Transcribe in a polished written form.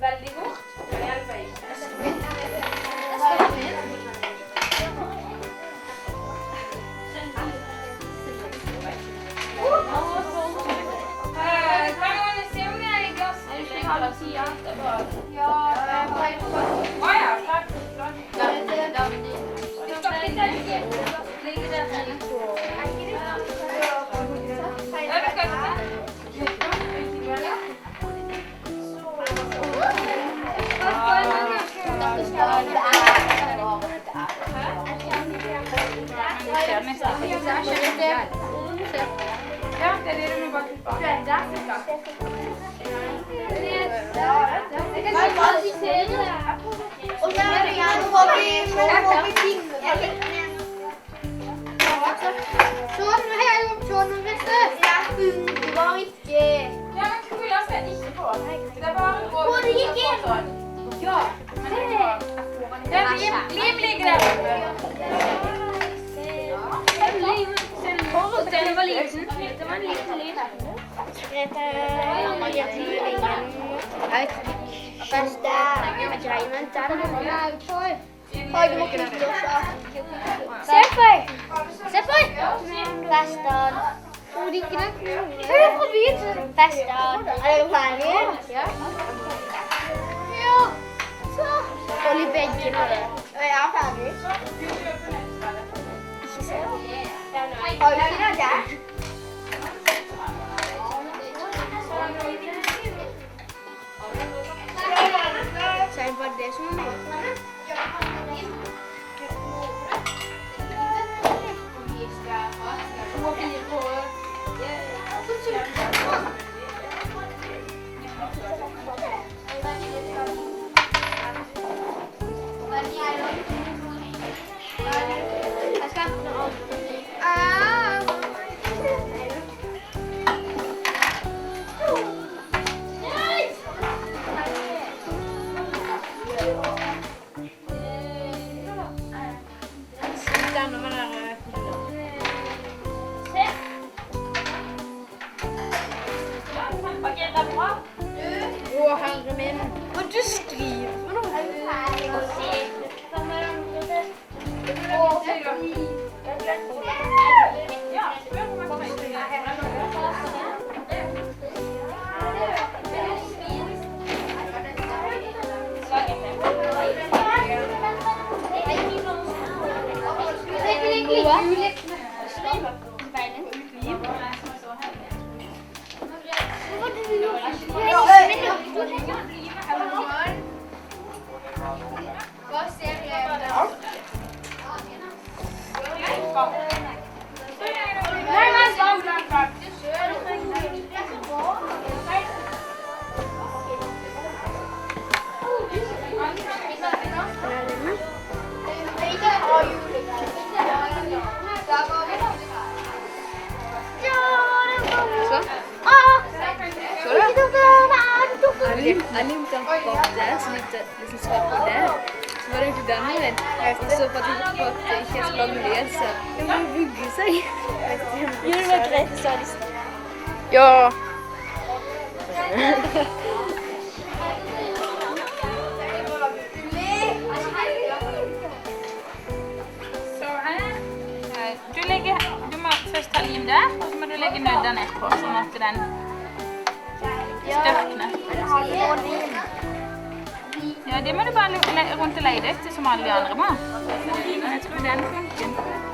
veldig fort. Det hjelper ikke. Kan noen se om det i glass? Er det ikke halv siden? Ja, ja, klart. Du skal ikke tenke. Ligger der her. Ja, det er det du må bare klippe av. Jeg kan bare sitere det. Og så er det gjerne håper vi finner. Sånn, her er jo sånn, vet du. Det var ikke... Ja, men kula skal ikke på. Det var bare... Å, det gikk inn! Ja, men det var... Lim ligger der oppe. Den var liten. Det var en liten lyd. Margrete Margrete Første greier, men den har jeg måttet også. Se på! Se på! Festan. Hvor er ikke det? Hør fra byen! Festan. Er du ferdig? Ja. Ja. Så. Hold i benken av det. Jeg er ferdig. Ikke se. Har du ikke noe der? Så er det bare det som er med. Jeg limte den bak der, så limte jeg liksom svart på der. Så var det egentlig denne veien. Og så for at det ikke skal lage lyd, så det må vugge seg. Jo, det var greit, så sa de sånn. Ja. Så her. Du må først ta lim der, og så må du legge nøddene etterpå, sånn at den størkner. Ja, det må du bare rundt og leide etter som alle de andre må. Jeg tror den funker.